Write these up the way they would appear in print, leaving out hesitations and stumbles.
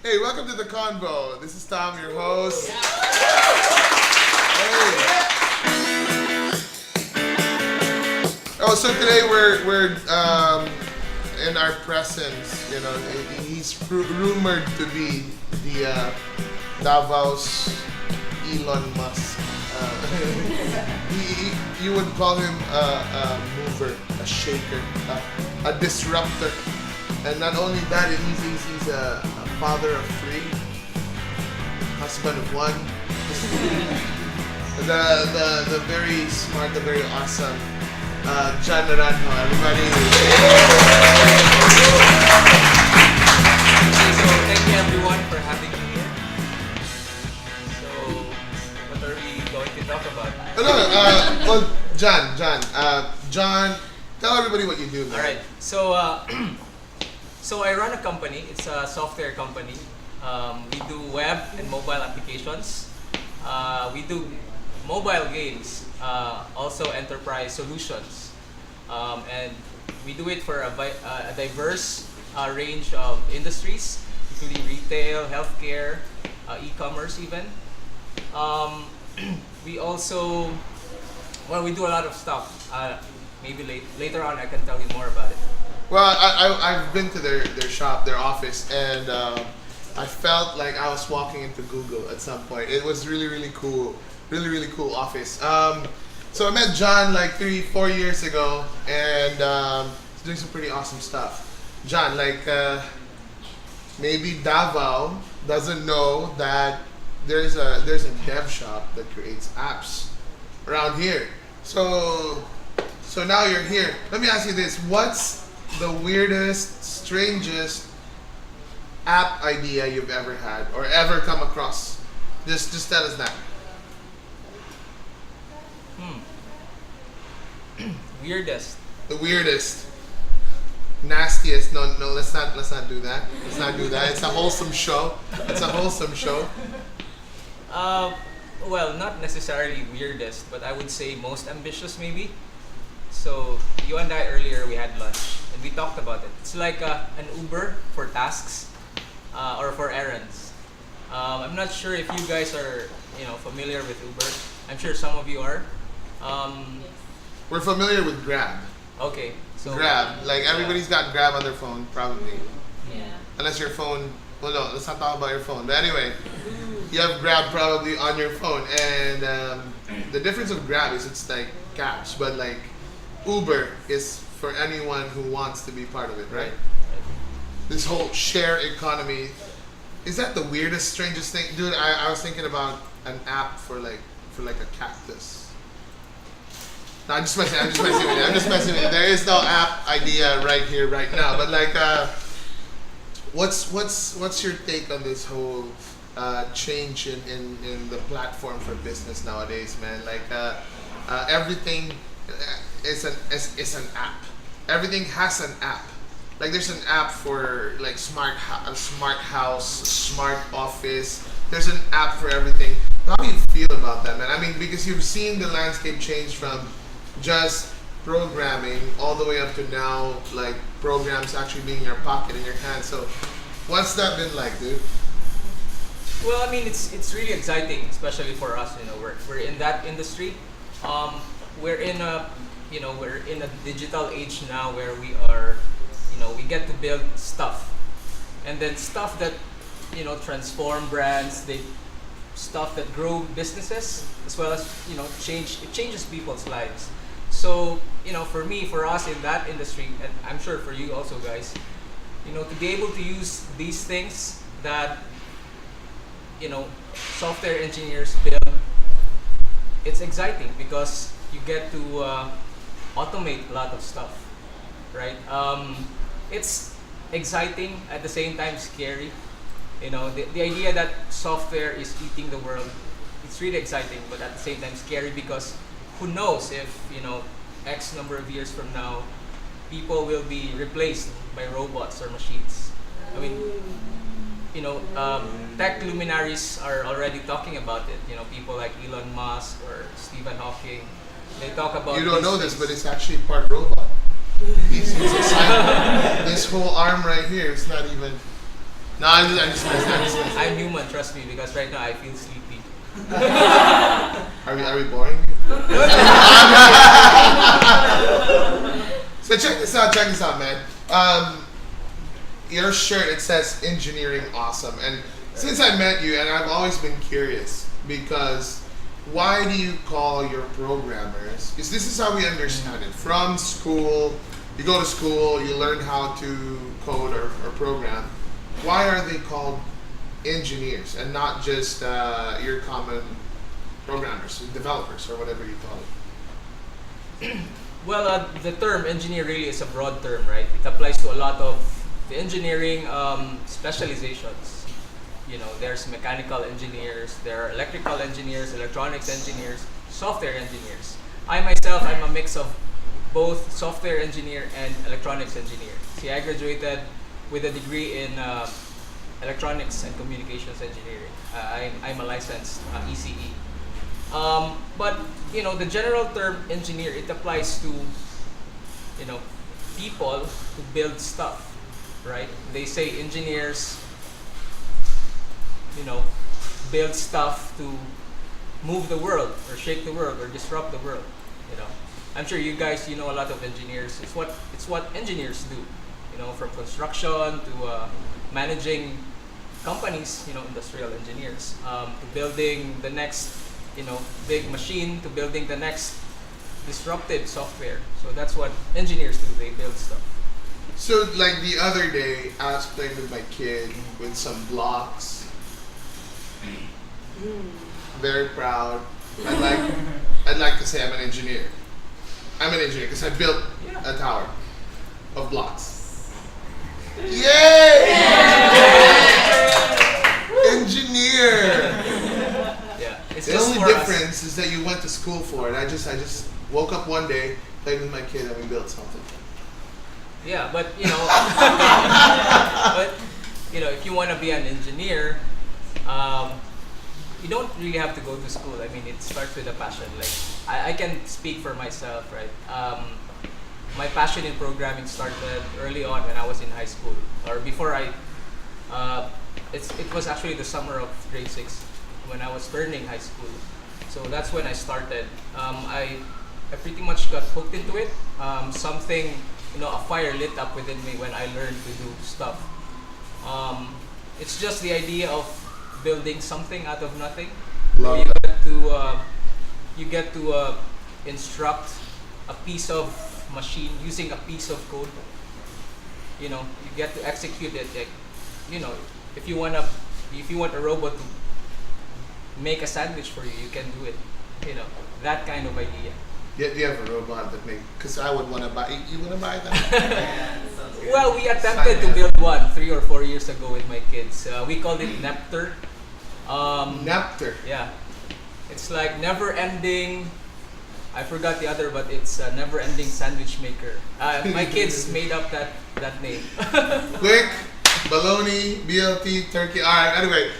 Hey, welcome to the Convo. This is Tom, your host. Hey. Oh, so today we're in our presence. You know, he's rumored to be the Davao's Elon Musk. You would call him a mover, a shaker, a disruptor. And not only that, he's a father of three, husband of one. The very smart, the very awesome John Naranjo, everybody. So thank you everyone for having me here. So what are we going to talk about? Well, John, tell everybody what you do, man. All right. So I run a company. It's a software company. We do web and mobile applications. We do mobile games, also enterprise solutions, and we do it for a diverse range of industries, including retail, healthcare, e-commerce even. We also, we do a lot of stuff. Maybe later on I can tell you more about it. Well, I've been to their shop, their office, and I felt like I was walking into Google at some point. It was really cool, really cool office. So I met John like 3-4 years ago, and he's doing some pretty awesome stuff. John, maybe Davao doesn't know that there's a dev shop that creates apps around here. So now you're here. Let me ask you this: what's the weirdest, strangest app idea you've ever had or ever come across? Just tell us that. Weirdest. The weirdest, nastiest. No, let's not do that. Let's not do that. It's a wholesome show. Well, not necessarily weirdest, but I would say most ambitious maybe. So you and I earlier we had lunch and we talked about it. It's like an Uber for tasks or for errands. I'm not sure if you guys are familiar with Uber. I'm sure some of you are. We're familiar with Grab. Okay, so Grab, like everybody's got Grab on their phone, probably. Yeah. Unless your phone. Well, no, let's not talk about your phone. But anyway, you have Grab probably on your phone, and the difference of Grab is it's like cash, but like Uber is for anyone who wants to be part of it, right? This whole share economy. Is that the weirdest, strangest thing? Dude, I was thinking about an app for like a cactus. No, I'm just messing with you. There is no app idea right here, right now. But like, what's your take on this whole change in the platform for business nowadays, man? Like, everything is an app. Everything has an app. Like there's an app for like smart house, smart office. There's an app for everything. How do you feel about that, man? I mean, because you've seen the landscape change from just programming all the way up to now, like programs actually being in your pocket, in your hand. So, what's that been like, dude? Well, I mean, it's really exciting, especially for us. We're in that industry. We're in a digital age now where we are, we get to build stuff, and then stuff that transform brands, stuff that grow businesses, as well as it changes people's lives. So for us in that industry, and I'm sure for you also guys, to be able to use these things that software engineers build, it's exciting because you get to automate a lot of stuff, right? It's exciting at the same time scary. The idea that software is eating the world, it's really exciting, but at the same time scary because who knows if X number of years from now people will be replaced by robots or machines. I mean, tech luminaries are already talking about it. People like Elon Musk or Stephen Hawking. They talk about. You don't know this, but it's actually part robot. He's a scientist. This whole arm right here is not even No, I'm just messing. I'm human, trust me, because right now I feel sleepy. Are we boring? So check this out, man. Your shirt, it says engineering awesome, and since I met you, and I've always been curious, because why do you call your programmers? Because this is how we understand it. From school, you go to school, you learn how to code or program. Why are they called engineers and not just your common programmers, developers, or whatever you call it? Well, the term engineer really is a broad term, right? It applies to a lot of the engineering specializations. You know, there's mechanical engineers, there are electrical engineers, electronics engineers, software engineers. I myself, I'm a mix of both software engineer and electronics engineer. See, I graduated with a degree in electronics and communications engineering. I'm a licensed ECE. But you know, the general term engineer, it applies to, you know, people who build stuff, right? They say engineers, you know, build stuff to move the world or shake the world or disrupt the world. You know, I'm sure you guys, you know, a lot of engineers. It's what engineers do. You know, from construction to managing companies. You know, industrial engineers, to building the next, you know, big machine, to building the next disruptive software. So that's what engineers do. They build stuff. So like the other day, I was playing with my kid with some blocks. Very proud. I'd like to say I'm an engineer. I'm an engineer because I built a tower of blocks. Yay! Engineer. Yeah. It's The just only for difference is that you went to school for it. I just woke up one day, played with my kid, and we built something. Yeah, but you know, but you know, if you want to be an engineer, you don't really have to go to school. I mean, it starts with a passion. Like I can speak for myself, right? My passion in programming started early on when I was in high school, or before I. It was actually the summer of grade 6 when I was turning high school. So that's when I started. I pretty much got hooked into it. Something, you know, a fire lit up within me when I learned to do stuff. It's just the idea of building something out of nothing. Love you that. get to instruct a piece of machine using a piece of code. You know, you get to execute it. Like, you know, if you want a robot to make a sandwich for you, you can do it. You know, that kind of idea. Do you have a robot that make? Because I would want to buy. You want to buy that? Well, we attempted to build one 3 or 4 years ago with my kids. We called it Neptur. Neptur. Yeah, it's like never-ending. I forgot the other, but it's a never-ending sandwich maker. My kids made up that name. Quick, bologna, BLT, turkey. All right. Anyway,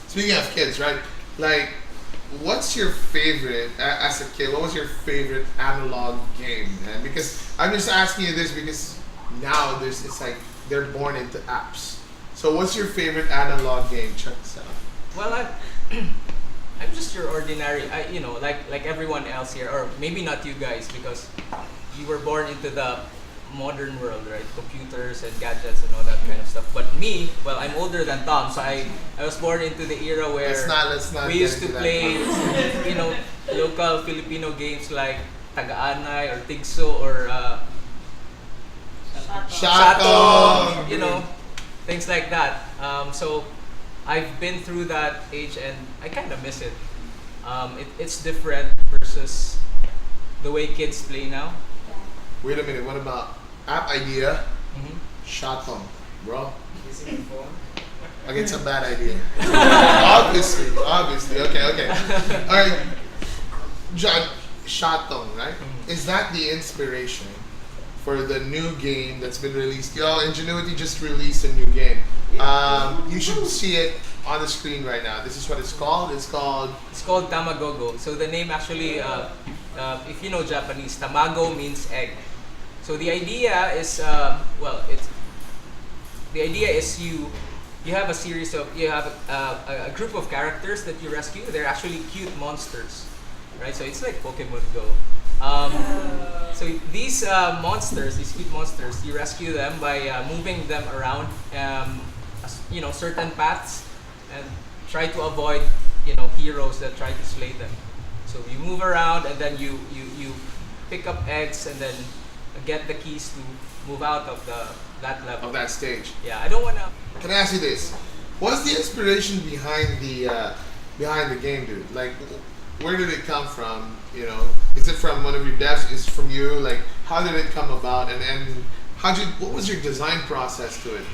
speaking of kids, right? Like, what's your favorite as a kid? What was your favorite analog game, man? Because I'm just asking you this because now it's like they're born into apps. So, what's your favorite analog game? Check this out. Well, I'm just your ordinary. You know, like everyone else here, or maybe not you guys, because you were born into the modern world, right? Computers and gadgets and all that kind of stuff. But me, well, I'm older than Tom, so I was born into the era where let's not we used to get into play, that. you know, local Filipino games like Tagaanay or Tigso or Shato. you know, things like that. So I've been through that age and I kind of miss it. It's different versus the way kids play now. Wait a minute. What about app idea? Mm-hmm. Shatong, bro. Using the phone. Okay, it's a bad idea. Obviously. Okay. All right, John, Shatong, right? Mhm. Is that the inspiration for the new game that's been released? Yo, Ingenuity just released a new game. You should see it on the screen right now. This is what it's called. It's called Tamagogo. So the name actually, if you know Japanese, tamago means egg. So the idea is, well, it's the idea is you have a group of characters that you rescue. They're actually cute monsters, right? So it's like Pokemon Go. So these monsters, these cute monsters, you rescue them by moving them around, certain paths, and try to avoid, heroes that try to slay them. So you move around, and then you pick up eggs, and then get the keys to move out of that level. Of that stage. Yeah, I don't wanna. Can I ask you this? What's the inspiration behind the game, dude? Like, where did it come from? Is it from one of your devs? Is it from you? Like, how did it come about? And what was your design process to it?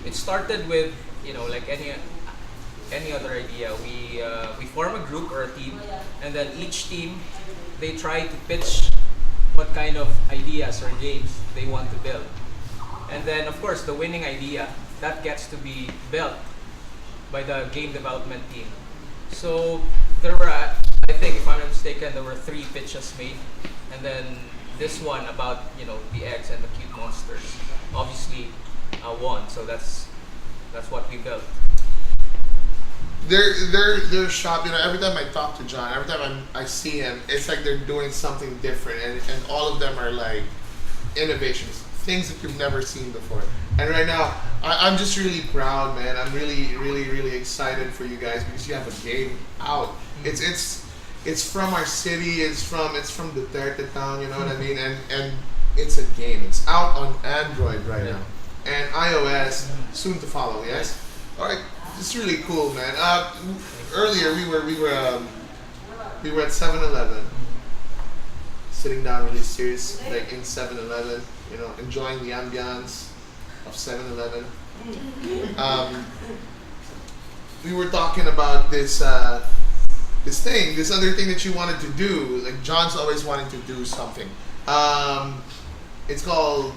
It started with, like any other idea. We form a group or a team, and then each team, they try to pitch what kind of ideas or games they want to build. And then, of course, the winning idea, that gets to be built by the game development team. So there were, I think, if I'm not mistaken, there were 3 pitches made. And then this one about, the eggs and the cute monsters, obviously won. So that's what we built. They're sharp. Every time I talk to John, every time I see him, it's like they're doing something different, and all of them are like innovations, things that you've never seen before. And right now, I'm just really proud, man. I'm really, really, really excited for you guys because you have a game out. It's from our city. It's from Duterte town. You know what I mean? And it's a game. It's out on Android right now, and iOS soon to follow. Yes. All right. It's really cool, man. Earlier we were at 7-Eleven, sitting down really serious, like in 7-Eleven, enjoying the ambiance of 7-Eleven. We were talking about this other thing that you wanted to do. Like John's always wanting to do something. It's called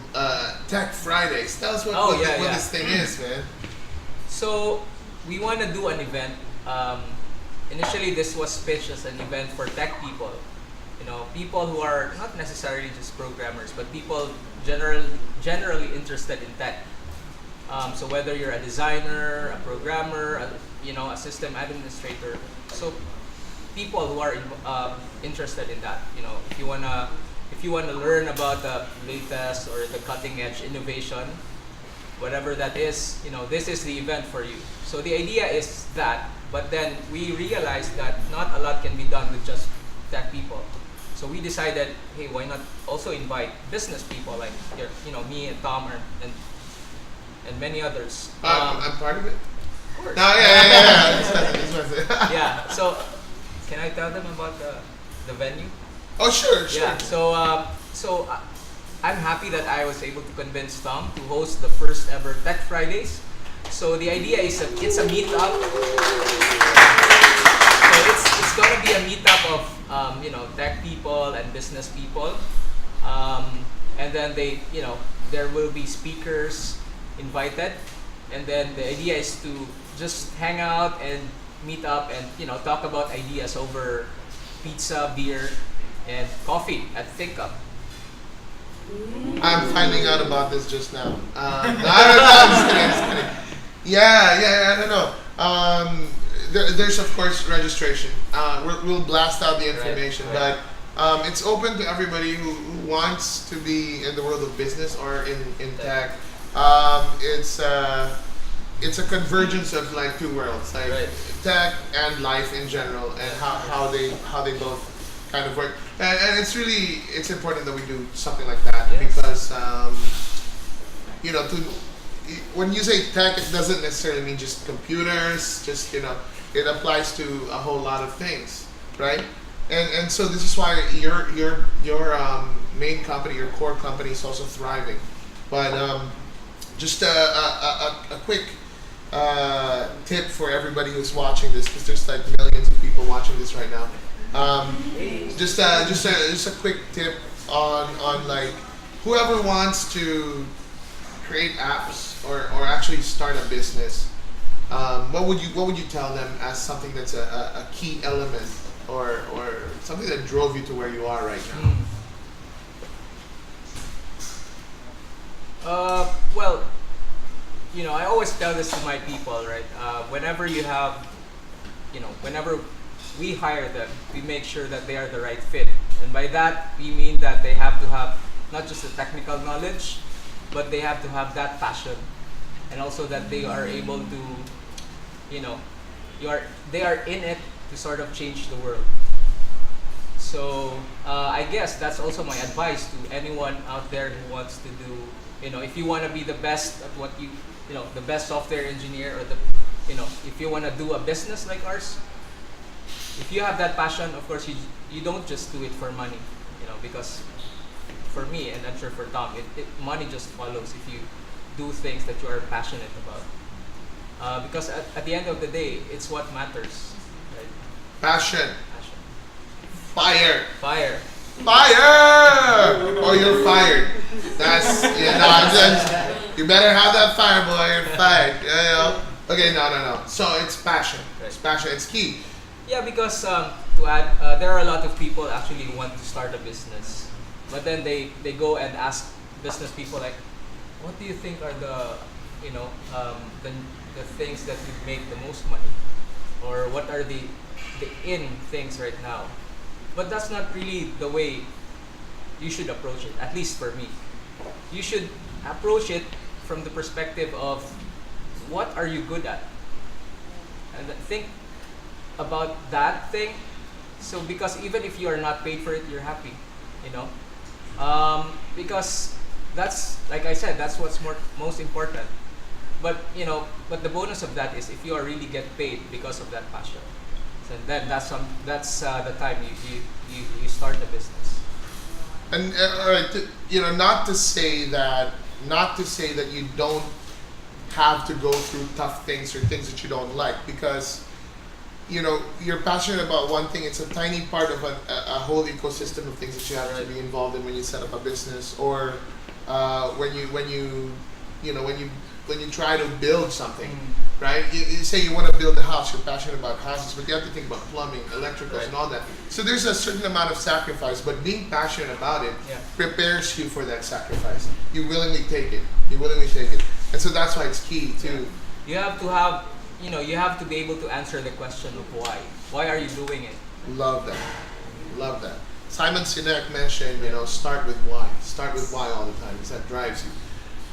Tech Fridays. Tell us what this thing is, man. So we want to do an event. Initially, this was pitched as an event for tech people. People who are not necessarily just programmers, but people generally interested in tech. So whether you're a designer, a programmer, a system administrator, so people who are interested in that. If you wanna learn about the latest or the cutting edge innovation, whatever that is, this is the event for you. So the idea is that, but then we realized that not a lot can be done with just tech people. So we decided, hey, why not also invite business people like me and Tom and many others. I'm part of it. Of course. No, yeah. Yeah. So can I tell them about the venue? Oh, sure. Yeah. So I'm happy that I was able to convince Tom to host the first ever Tech Fridays. So the idea is it's a meetup. So it's going to be a meetup of tech people and business people, and then there will be speakers invited, and then the idea is to just hang out and meet up and talk about ideas over pizza, beer, and coffee at Think Up. I'm finding out about this just now. I'm just kidding. Yeah, I don't know. There's of course registration. We'll blast out the information, right. But it's open to everybody who wants to be in the world of business or in tech. It's a convergence of like 2 worlds, like tech and life in general, and how they both kind of work. And it's important that we do something like that, because when you say tech, it doesn't necessarily mean just computers. Just it applies to a whole lot of things, right? And so this is why your main company, your core company, is also thriving. But just a quick tip for everybody who's watching this, because there's like millions of people watching this right now. Just a quick tip on like whoever wants to create apps or actually start a business. What would you tell them as something that's a key element or something that drove you to where you are right now? Well, I always tell this to my people, right? Whenever we hire them, we make sure that they are the right fit. And by that, we mean that they have to have not just the technical knowledge, but they have to have that passion. And also that they are able to, they are in it to sort of change the world. So I guess that's also my advice to anyone out there who wants to do, if you want to be the best at what the best software engineer, or if you want to do a business like ours, if you have that passion, of course, you don't just do it for money, because for me, and I'm sure for Tom, money just follows if you do things that you are passionate about. Because at the end of the day, it's what matters, right? Passion. Fire. Fire. Fire! Or you're fired. That's, you better have that fire, boy. You're fired. Okay, no. So it's passion. It's passion. It's key. Yeah, because to add, there are a lot of people actually who want to start a business, but then they go and ask business people like, what do you think are the things that would make the most money, or what are the in things right now? But that's not really the way you should approach it. At least for me, you should approach it from the perspective of what are you good at, and think about that thing. So because even if you are not paid for it, you're happy, because that's, like I said, that's what's most important. But but the bonus of that is if you are really get paid because of that passion, so then that's the time you start the business. And all right, not to say that you don't have to go through tough things or things that you don't like, because you're passionate about one thing. It's a tiny part of a whole ecosystem of things that you have to be involved in when you set up a business, or when you try to build something, right? You say you want to build a house. You're passionate about houses, but you have to think about plumbing, electricals, and all that. So there's a certain amount of sacrifice, but being passionate about it prepares you for that sacrifice. You willingly take it. And so that's why it's key too. You have to have, you have to be able to answer the question of why. Why are you doing it? Love that. Simon Sinek mentioned, start with why. Start with why all the time, because that drives you.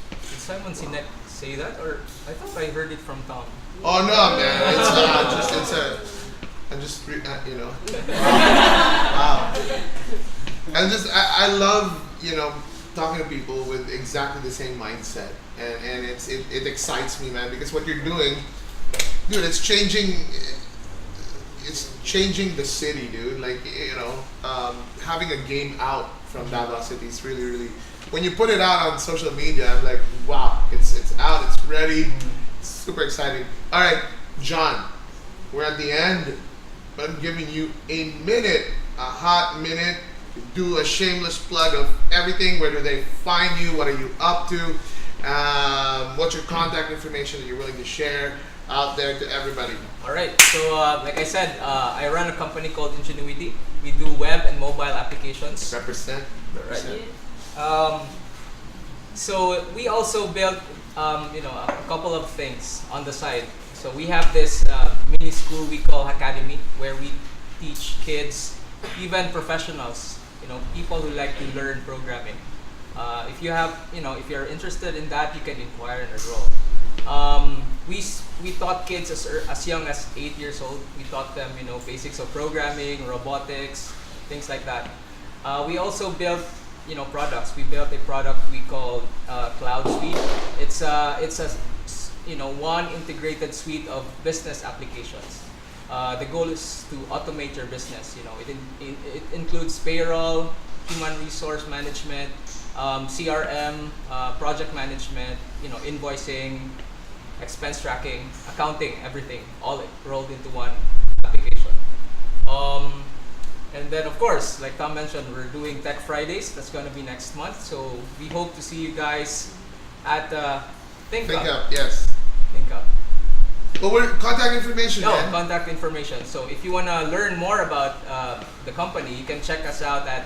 Did Simon Sinek say that, or I thought I heard it from Tom? Oh no, man! Wow. And I love talking to people with exactly the same mindset, and it excites me, man, because what you're doing, dude, it's changing the city, dude. Like having a game out from Davao City is really, really. When you put it out on social media, I'm like, wow, it's out, it's ready, it's super exciting. All right, John, we're at the end, but I'm giving you a hot minute, to do a shameless plug of everything. Where do they find you? What are you up to? What's your contact information that you're willing to share out there to everybody? All right, so like I said, I run a company called Ingenuity. We do web and mobile applications. Represent. Right. So we also built, a couple of things on the side. So we have this mini school we call Hackademy, where we teach kids, even professionals, people who like to learn programming. If you have, if you're interested in that, you can inquire and enroll. We taught kids as young as 8 years old. We taught them, basics of programming, robotics, things like that. We also built products. We built a product we call CloudSuite. It's a one integrated suite of business applications. The goal is to automate your business. It includes payroll, human resource management, CRM, project management, invoicing, expense tracking, accounting, everything, all rolled into one application. And then, of course, like Tom mentioned, we're doing Tech Fridays. That's going to be next month. So we hope to see you guys at Think Up. Yes. Think Up. But we're contact information, No, man. contact information. So if you want to learn more about the company, you can check us out at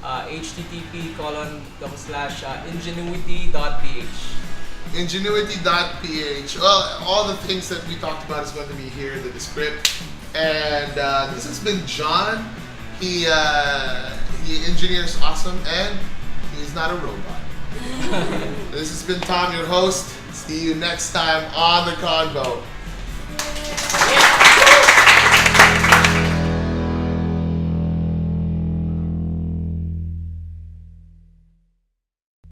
http://ingenuity.ph. Ingenuity.ph. Well, all the things that we talked about is going to be here in the script. And this has been John. He engineers awesome, and he's not a robot. This has been Tom, your host. See you next time on the Convo. Yeah.